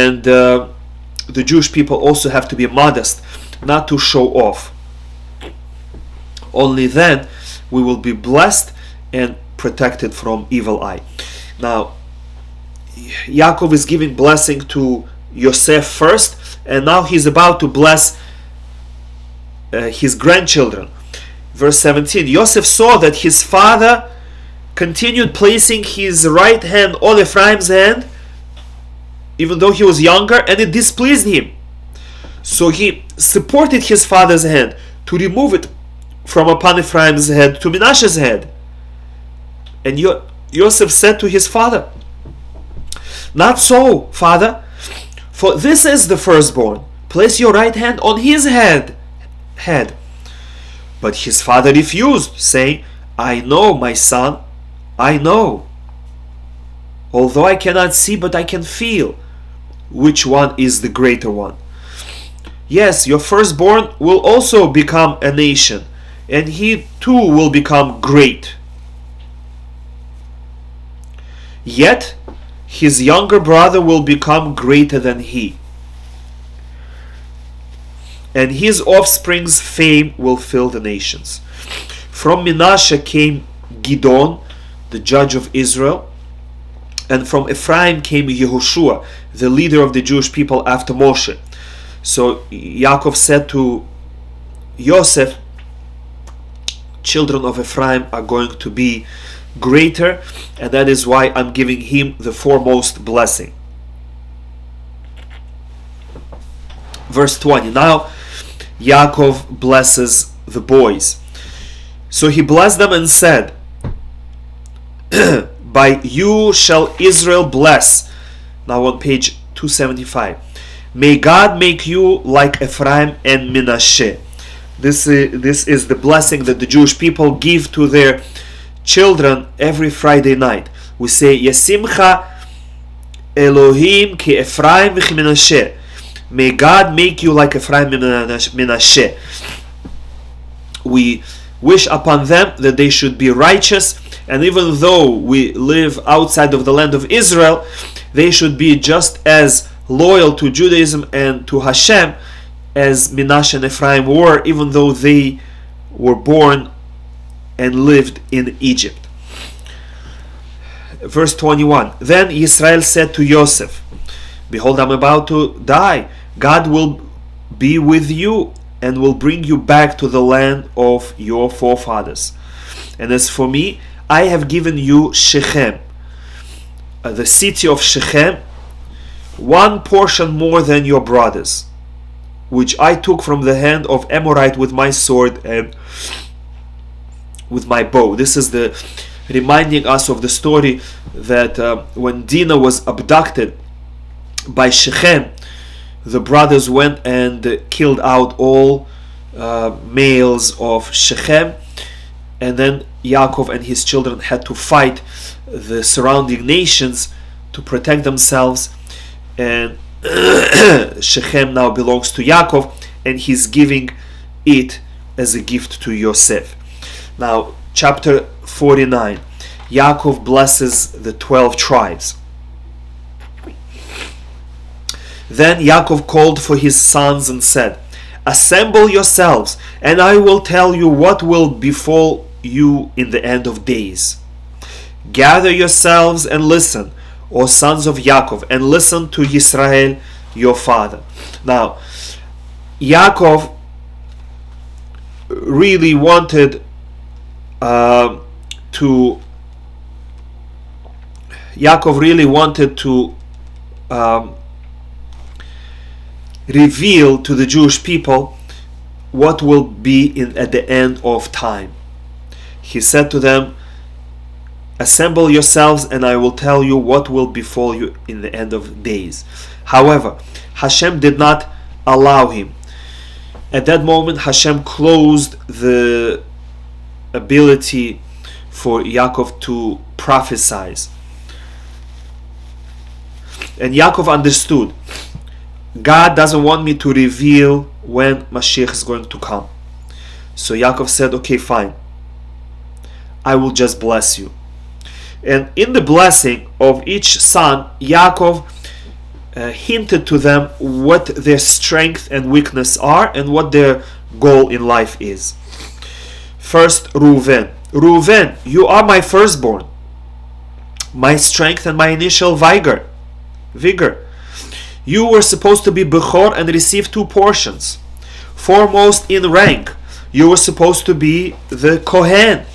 And the Jewish people also have to be modest, not to show off. Only then we will be blessed and protected from evil eye. Now, Yaakov is giving blessing to Yosef first, and now he's about to bless his grandchildren. Verse 17, Yosef saw that his father continued placing his right hand on Ephraim's hand, even though he was younger, and it displeased him. So he supported his father's hand to remove it from upon Ephraim's head to Menashe's head. And Yosef said to his father, "Not so, father, for this is the firstborn. Place your right hand on his head." But his father refused, saying, "I know, my son, I know. Although I cannot see, but I can feel which one is the greater one. Yes, your firstborn will also become a nation, and he too will become great. Yet his younger brother will become greater than he, and his offspring's fame will fill the nations." From Menashe came Gidon, the judge of Israel, and from Ephraim came Yehoshua, the leader of the Jewish people after Moshe. So Yaakov said to Yosef, children of Ephraim are going to be greater, and that is why I'm giving him the foremost blessing. Verse 20, now Yaakov blesses the boys. So he blessed them and said, "By you shall Israel bless." Now on page 275. "May God make you like Ephraim and Menashe." This is the blessing that the Jewish people give to their children every Friday night. We say, "Yasimcha Elohim ki Ephraim v'chi Menashe." May God make you like Ephraim and Menashe. We wish upon them that they should be righteous, and even though we live outside of the land of Israel, they should be just as loyal to Judaism and to Hashem as Menashe and Ephraim were, even though they were born and lived in Egypt. Verse 21, then Israel said to Yosef, "Behold, I'm about to die. God will be with you and will bring you back to the land of your forefathers. And as for me, I have given you Shechem, the city of Shechem, one portion more than your brothers, which I took from the hand of Amorite with my sword and with my bow." This is the reminding us of the story that when Dinah was abducted by Shechem, the brothers went and killed out all males of Shechem, and then Yaakov and his children had to fight the surrounding nations to protect themselves, and Shechem now belongs to Yaakov, and he's giving it as a gift to Yosef. Now, chapter 49, Yaakov blesses the 12 tribes. Then Yaakov called for his sons and said, "Assemble yourselves, and I will tell you what will befall you in the end of days. Gather yourselves and listen, O sons of Yaakov, and listen to Yisrael, your father." Now, Yaakov really wanted to reveal to the Jewish people what will be at the end of time. He said to them, "Assemble yourselves, and I will tell you what will befall you in the end of days." However, Hashem did not allow him. At that moment, Hashem closed the ability for Yaakov to prophesy. And Yaakov understood, God doesn't want me to reveal when Mashiach is going to come. So Yaakov said, "Okay, fine. I will just bless you." And in the blessing of each son, Yaakov hinted to them what their strength and weakness are and what their goal in life is. First, Reuven. Reuven, you are my firstborn, my strength and my initial vigor. You were supposed to be Bechor and receive 2 portions. Foremost in rank, you were supposed to be the Kohen.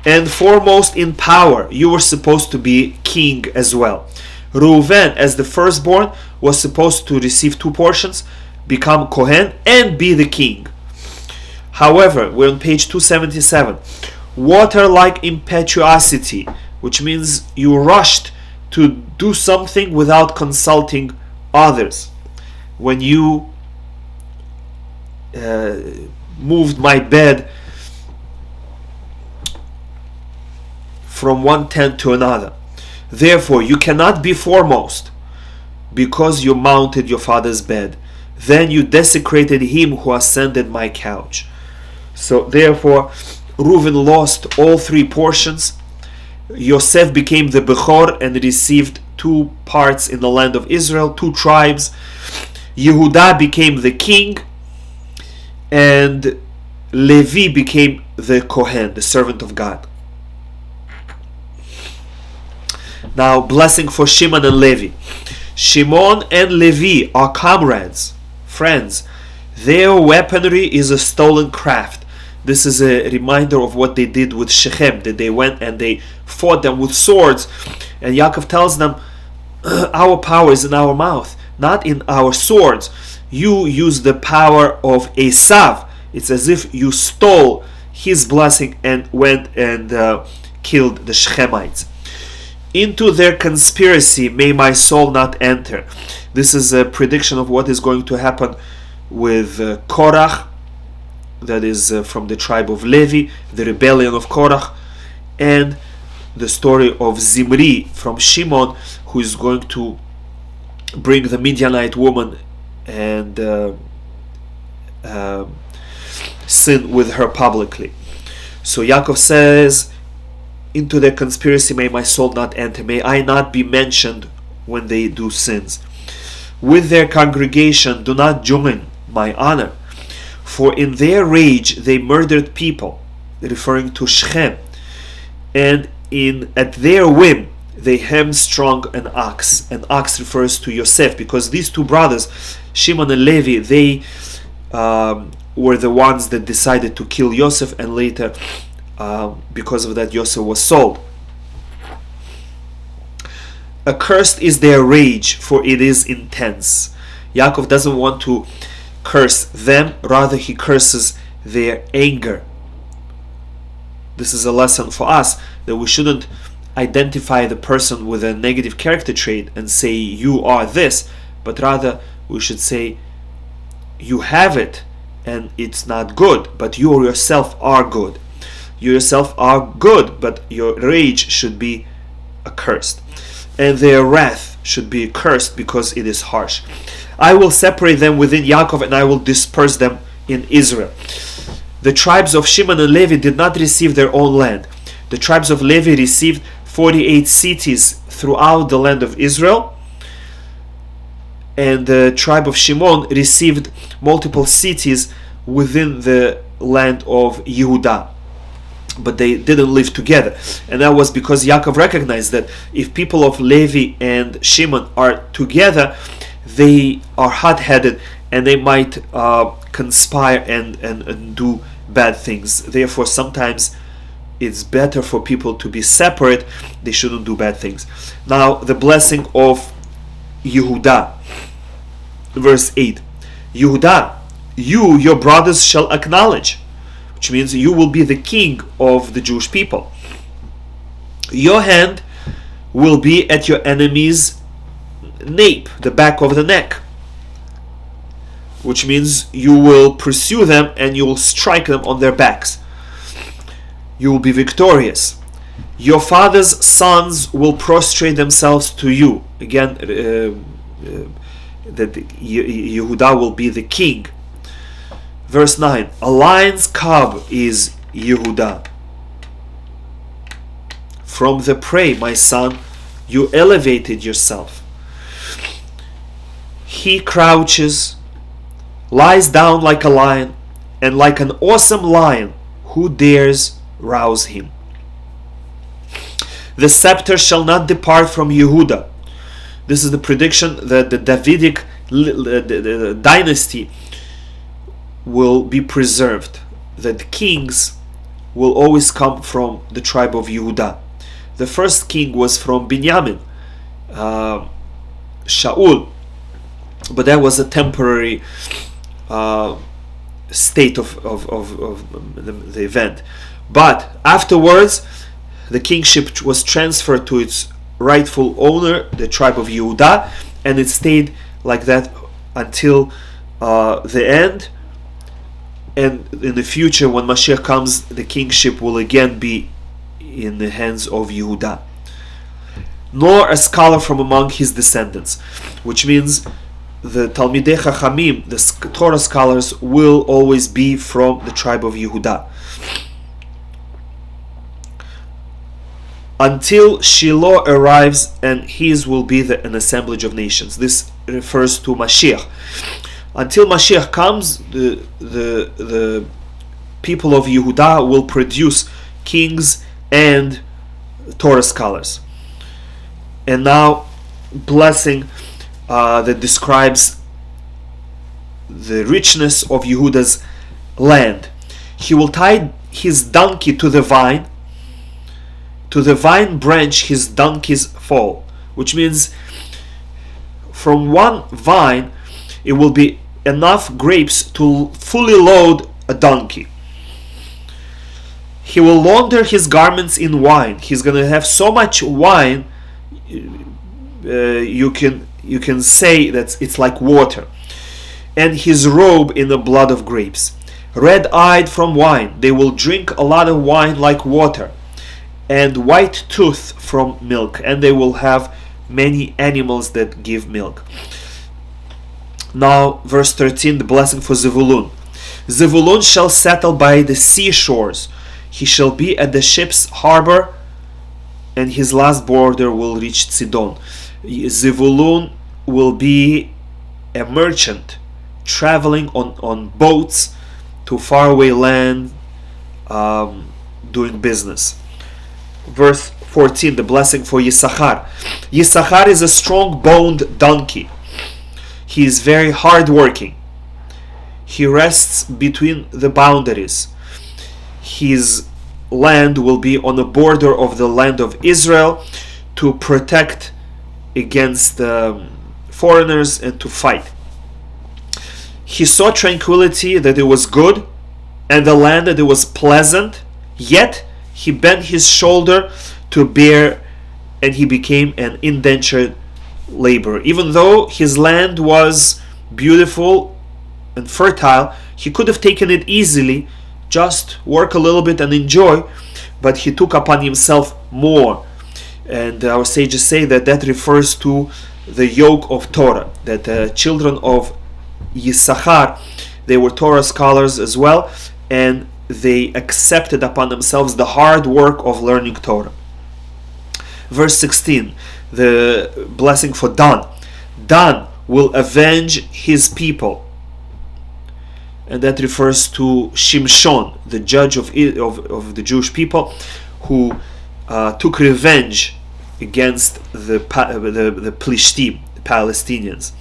And foremost in power, you were supposed to be king as well. Reuven, as the firstborn, was supposed to receive 2 portions, become Kohen, and be the king. However, we're on page 277. Water-like impetuosity, which means you rushed to do something without consulting others. When you moved my bed from one tent to another. Therefore, you cannot be foremost, because you mounted your father's bed. Then you desecrated him who ascended my couch. So therefore, Reuven lost all 3 portions. Yosef became the Bechor and received 2 parts in the land of Israel, 2 tribes. Yehuda became the king, and Levi became the Kohen, the servant of God. Now, blessing for Shimon and Levi. Shimon and Levi are comrades, friends. Their weaponry is a stolen craft. This is a reminder of what they did with Shechem, that they went and they fought them with swords. And Yaakov tells them, our power is in our mouth, not in our swords. You use the power of Esav. It's as if you stole his blessing and went and killed the Shechemites. Into their conspiracy may my soul not enter. This is a prediction of what is going to happen with Korach, that is from the tribe of Levi, the rebellion of Korach, and the story of Zimri from Shimon, who is going to bring the Midianite woman and sin with her publicly. So Yaakov says, into their conspiracy may my soul not enter, may I not be mentioned when they do sins. With their congregation do not join my honor, for in their rage they murdered people, referring to Shechem, and at their whim they hamstrung an ox. An ox refers to Yosef, because these 2 brothers, Shimon and Levi, they were the ones that decided to kill Yosef, and later because of that Yosef was sold. Accursed is their rage, for it is intense. Yaakov doesn't want to curse them, rather he curses their anger. This is a lesson for us, that we shouldn't identify the person with a negative character trait and say you are this, but rather we should say you have it and it's not good, but you yourself are good. You yourself are good, but your rage should be accursed, and their wrath should be accursed, because it is harsh. I will separate them within Yaakov, and I will disperse them in Israel. The tribes of Shimon and Levi did not receive their own land. The tribes of Levi received 48 cities throughout the land of Israel, and the tribe of Shimon received multiple cities within the land of Yehuda. But they didn't live together, and that was because Yaakov recognized that if people of Levi and Shimon are together, they are hot-headed and they might conspire and do bad things. Therefore, sometimes it's better for people to be separate. They shouldn't do bad things. Now, the blessing of Yehuda, verse 8. Yehuda, you, your brothers shall acknowledge, which means you will be the king of the Jewish people. Your hand will be at your enemy's nape, the back of the neck, which means you will pursue them and you will strike them on their backs. You will be victorious. Your father's sons will prostrate themselves to you. Again, that Yehuda will be the king. Verse 9, a lion's cub is Yehuda. From the prey, my son, you elevated yourself. He crouches, lies down like a lion, and like an awesome lion, who dares rouse him? The scepter shall not depart from Yehuda. This is the prediction that the Davidic dynasty will be preserved, that kings will always come from the tribe of Yehuda. The first king was from Binyamin, Shaul, but that was a temporary state of the event. But afterwards, the kingship was transferred to its rightful owner, the tribe of Yehuda, and it stayed like that until the end. And in the future, when Mashiach comes, the kingship will again be in the hands of Yehuda. Nor a scholar from among his descendants, which means the Talmidei Chachamim, the Torah scholars, will always be from the tribe of Yehuda. Until Shiloh arrives, and his will be an assemblage of nations. This refers to Mashiach. Until Mashiach comes, the people of Yehuda will produce kings and Torah scholars. And now, blessing that describes the richness of Yehuda's land. He will tie his donkey to the vine branch his donkeys fall, which means from one vine it will be enough grapes to fully load a donkey. He will launder his garments in wine. He's going to have so much wine, you can say that it's like water. And his robe in the blood of grapes. Red-eyed from wine, they will drink a lot of wine like water, and white tooth from milk, and they will have many animals that give milk. Now, verse 13, the blessing for Zevulun. Zevulun shall settle by the seashores. He shall be at the ship's harbor, and his last border will reach Sidon. Zevulun will be a merchant traveling on boats to faraway land, doing business. Verse 14, the blessing for Yisachar. Yisachar is a strong-boned donkey. He is very hard-working. He rests between the boundaries. His land will be on the border of the land of Israel to protect against foreigners and to fight. He saw tranquility, that it was good, and the land that it was pleasant, yet he bent his shoulder to bear, and he became an indentured laborer. Even though his land was beautiful and fertile, he could have taken it easily, just work a little bit and enjoy, but he took upon himself more. And our sages say that refers to the yoke of Torah, that the children of Yisachar, they were Torah scholars as well, and they accepted upon themselves the hard work of learning Torah. Verse 16, the blessing for Dan. Dan will avenge his people, and that refers to Shimshon, the judge of the Jewish people, who took revenge against the Plishtim, the Palestinians.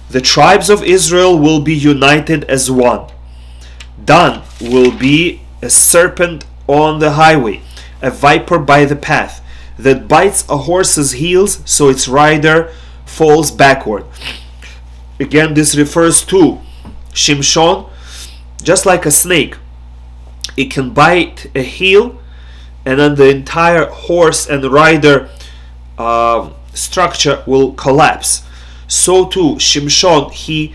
The tribes of Israel will be united as one. Dan will be a serpent on the highway, a viper by the path, that bites a horse's heels so its rider falls backward. Again, this refers to Shimshon, just like a snake. It can bite a heel, and then the entire horse and rider structure will collapse. So too, Shimshon, he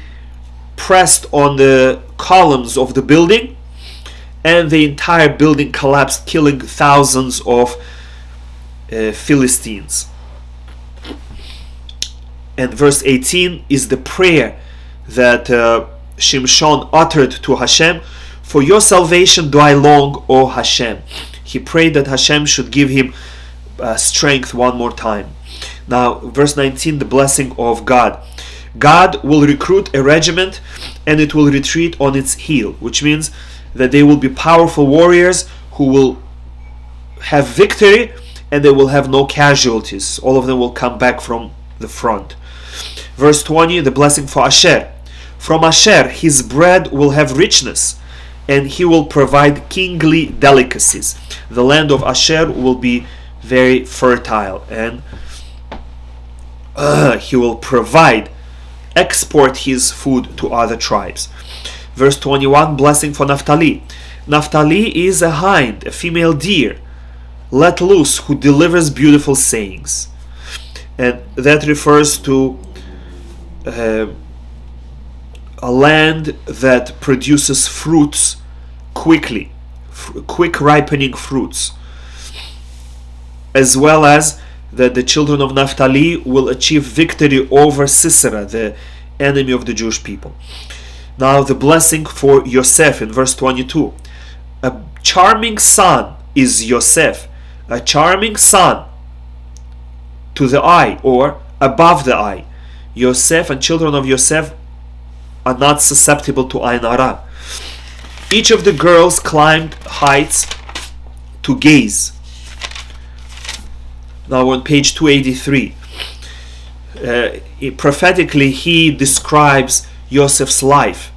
pressed on the columns of the building, and the entire building collapsed, killing thousands of Philistines. And verse 18 is the prayer that Shimshon uttered to Hashem. For your salvation do I long, O Hashem. He prayed that Hashem should give him strength one more time. Now, verse 19, the blessing of God. God will recruit a regiment and it will retreat on its heel, which means that they will be powerful warriors who will have victory and they will have no casualties. All of them will come back from the front. Verse 20, the blessing for Asher. From Asher, his bread will have richness, and he will provide kingly delicacies. The land of Asher will be very fertile, and he will export his food to other tribes. Verse 21, blessing for Naphtali. Naphtali is a hind, a female deer, let loose, who delivers beautiful sayings. And that refers to a land that produces fruits quickly, quick ripening fruits, as well as that the children of Naphtali will achieve victory over Sisera, the enemy of the Jewish people. Now the blessing for Yosef in verse 22. A charming son is Yosef, a charming son to the eye, or above the eye. Yosef and children of Yosef are not susceptible to Ain Hara. Each of the girls climbed heights to gaze. Now on page 283, prophetically he describes Yosef's life.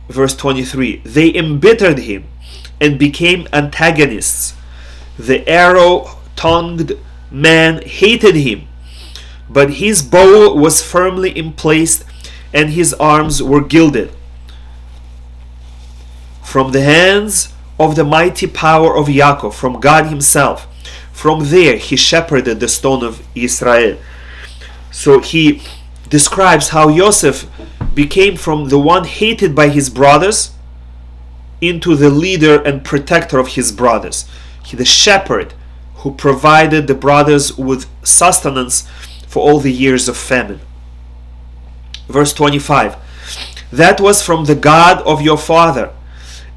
Verse 23, they embittered him and became antagonists. The arrow-tongued man hated him, but his bow was firmly emplaced and his arms were gilded. From the hands of the mighty power of Yaakov, from God himself, from there he shepherded the stone of Israel. So he describes how Yosef became from the one hated by his brothers into the leader and protector of his brothers. The shepherd who provided the brothers with sustenance for all the years of famine. Verse 25, that was from the God of your father,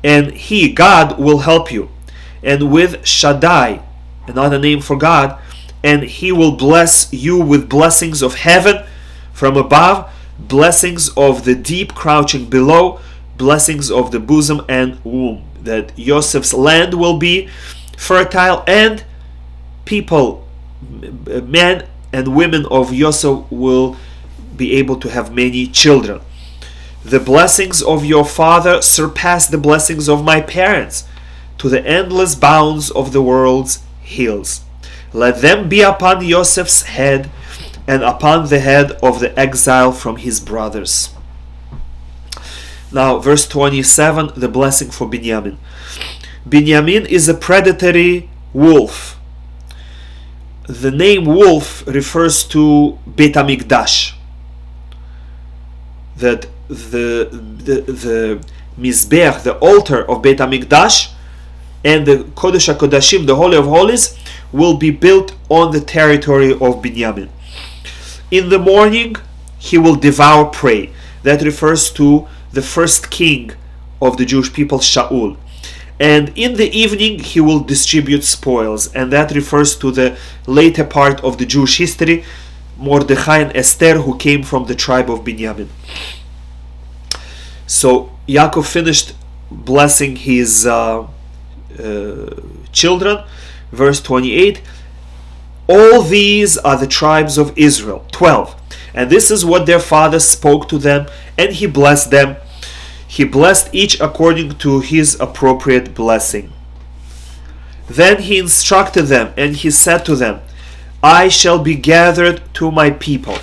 and he, God, will help you. And with Shaddai, another name for God, and he will bless you with blessings of heaven from above, blessings of the deep crouching below, blessings of the bosom and womb. That Joseph's land will be fertile, and people, men and women of Yosef will be able to have many children. The blessings of your father surpass the blessings of my parents to the endless bounds of the world's hills. Let them be upon Joseph's head and upon the head of the exile from his brothers. Now, verse 27, the blessing for Binyamin. Binyamin is a predatory wolf. The name wolf refers to Beit HaMikdash. That the Mizbeach, the altar of Beit HaMikdash, and the Kodesh HaKodashim, the Holy of Holies, will be built on the territory of Binyamin. In the morning, he will devour prey. That refers to the first king of the Jewish people, Shaul. And in the evening, he will distribute spoils. And that refers to the later part of the Jewish history, Mordechai and Esther, who came from the tribe of Binyamin. So Yaakov finished blessing his children. Verse 28, all these are the tribes of Israel, 12. And this is what their father spoke to them, and he blessed them. He blessed each according to his appropriate blessing. Then he instructed them, and he said to them, I shall be gathered to my people.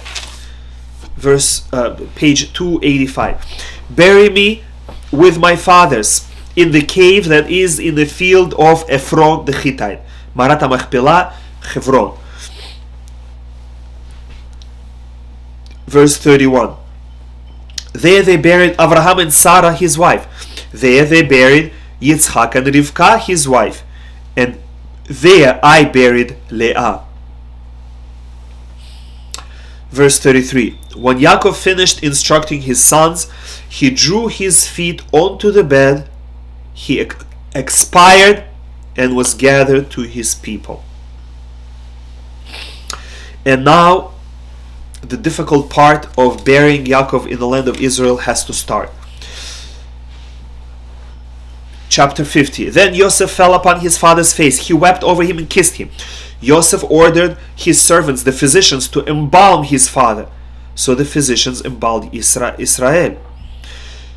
Page 285. Bury me with my fathers in the cave that is in the field of Ephron the Hittite. Marat HaMachpelah, Hebron. Verse 31. There they buried Abraham and Sarah his wife. There they buried Yitzchak and Rivka his wife. And there I buried Leah. Verse 33. When Yaakov finished instructing his sons, he drew his feet onto the bed, he expired, and was gathered to his people. And now the difficult part of burying Yaakov in the land of Israel has to start. Chapter 50. Then Yosef fell upon his father's face. He wept over him and kissed him. Yosef ordered his servants, the physicians, to embalm his father. So the physicians embalmed Israel.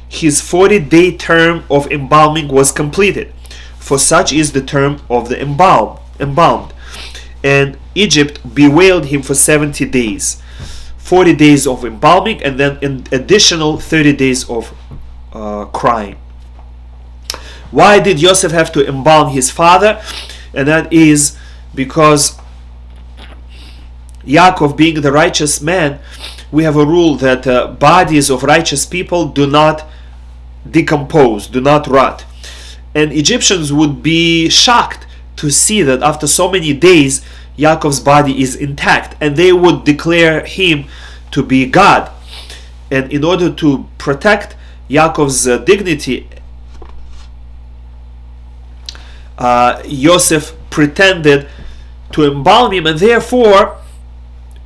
His 40-day term of embalming was completed, for such is the term of the embalmed. And Egypt bewailed him for 70 days. 40 days of embalming, and then an additional 30 days of crying. Why did Yosef have to embalm his father? And that is because Yaakov, being the righteous man, we have a rule that bodies of righteous people do not decompose, do not rot. And Egyptians would be shocked to see that after so many days Yaakov's body is intact, and they would declare him to be God. And in order to protect Yaakov's dignity, Yosef pretended to embalm him, and therefore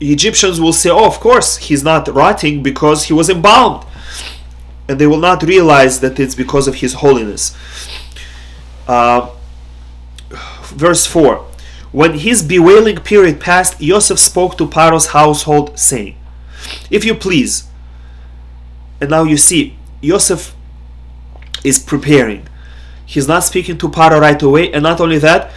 Egyptians will say, oh, of course he's not rotting because he was embalmed, and they will not realize that it's because of his holiness. Verse 4. When his bewailing period passed, Yosef spoke to Paro's household, saying, if you please. And now you see, Yosef is preparing. He's not speaking to Paro right away, and not only that,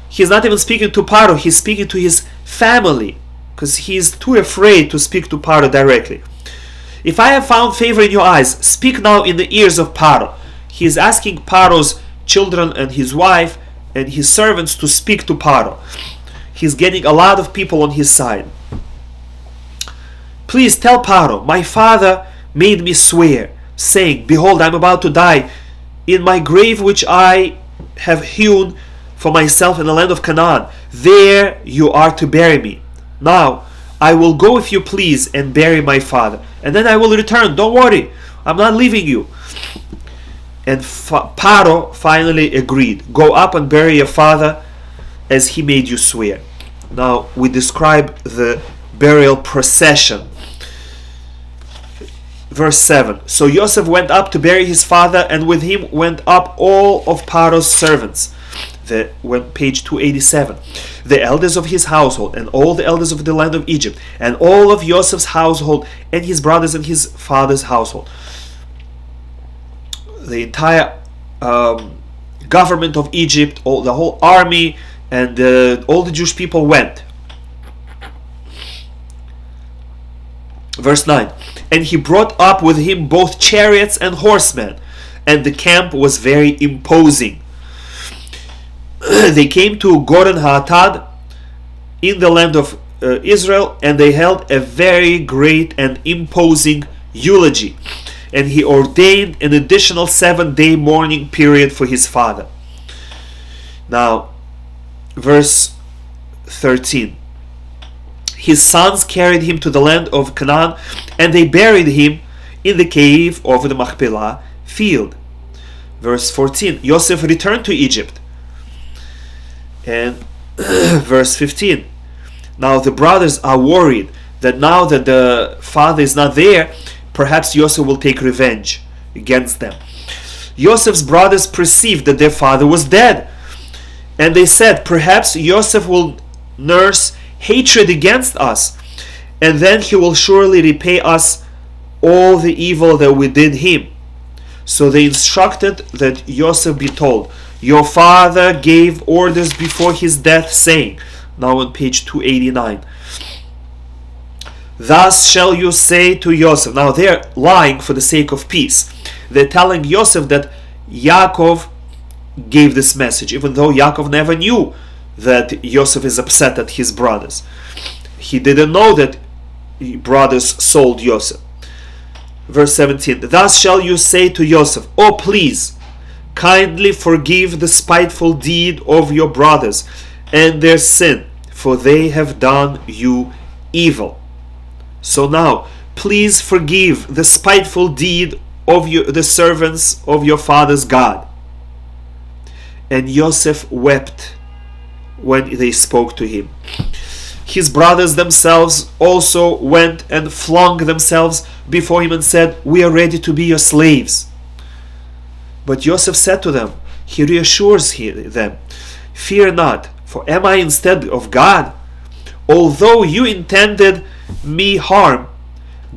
he's not even speaking to Paro, he's speaking to his family, because he's too afraid to speak to Paro directly. If I have found favor in your eyes, speak now in the ears of Paro. He is asking Paro's children and his wife and his servants to speak to Paro. He's getting a lot of people on his side. Please tell Paro, my father made me swear, saying, behold, I am about to die. In my grave which I have hewn for myself in the land of Canaan, there you are to bury me. Now I will go, if you please, and bury my father, and then I will return. Don't worry, I'm not leaving you. And Paro finally agreed. Go up and bury your father as he made you swear. Now we describe the burial procession. Verse 7. So Yosef went up to bury his father, and with him went up all of Paro's servants. Page 287. The elders of his household, and all the elders of the land of Egypt, and all of Yosef's household, and his brothers and his father's household. The entire government of Egypt, the whole army, and all the Jewish people went. Verse 9. And he brought up with him both chariots and horsemen, and the camp was very imposing. They came to Goren HaAtad in the land of Israel, and they held a very great and imposing eulogy. And he ordained an additional 7-day mourning period for his father. Now, verse 13. His sons carried him to the land of Canaan, and they buried him in the cave of the Machpelah field. Verse 14. Yosef returned to Egypt. And verse 15. Now the brothers are worried that now that the father is not there, perhaps Yosef will take revenge against them. Yosef's brothers perceived that their father was dead, and they said, perhaps Yosef will nurse hatred against us, and then he will surely repay us all the evil that we did him. So they instructed that Yosef be told, your father gave orders before his death, saying, now on page 289, thus shall you say to Yosef. Now they're lying for the sake of peace. They're telling Yosef that Yaakov gave this message, even though Yaakov never knew that Yosef is upset at his brothers. He didn't know that brothers sold Yosef. Verse 17. Thus shall you say to Yosef, oh please, kindly forgive the spiteful deed of your brothers and their sin, for they have done you evil. So now, please forgive the spiteful deed of the servants of your father's God. And Yosef wept when they spoke to him. his brothers themselves also went and flung themselves before him and said, "We are ready to be your slaves." But Joseph said to them, he reassures them, "Fear not, for am I instead of God? Although you intended me harm,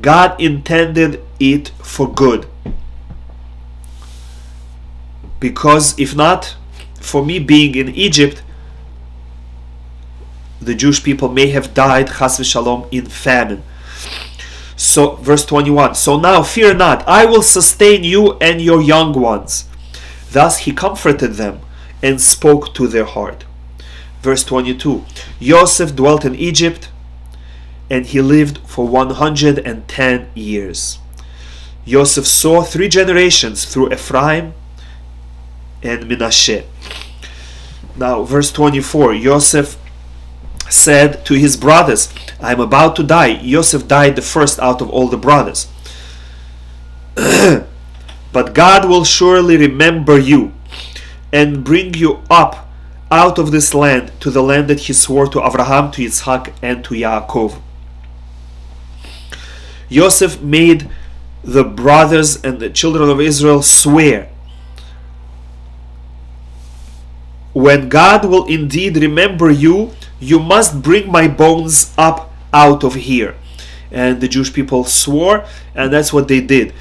God intended it for good. Because if not for me being in Egypt, the Jewish people may have died, chas v'shalom, in famine." So, verse 21, "So now fear not, I will sustain you and your young ones." Thus he comforted them and spoke to their heart. Verse 22, "Joseph dwelt in Egypt, and he lived for 110 years. Joseph saw 3 generations through Ephraim and Menashe." Now, verse 24, Joseph said to his brothers, "I am about to die." Joseph died the first out of all the brothers. "But God will surely remember you and bring you up out of this land to the land that he swore to Abraham, to Yitzhak, and to Yaakov." Joseph made the brothers and the children of Israel swear, "When God will indeed remember you, you must bring my bones up out of here." And the Jewish people swore, and that's what they did.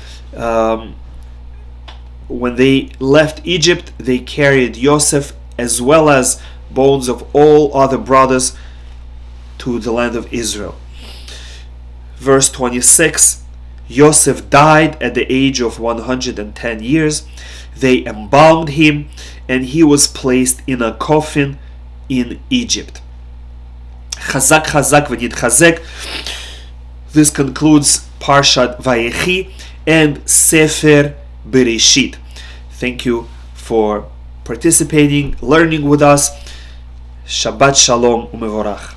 When they left Egypt, they carried Joseph as well as bones of all other brothers to the land of Israel. Verse 26, Joseph died at the age of 110 years. They embalmed him, and he was placed in a coffin in Egypt. Chazak, chazak, v'nitchazek. This concludes Parshat Vayechi and Sefer Bereshit. Thank you for participating, learning with us. Shabbat Shalom u'mevorach.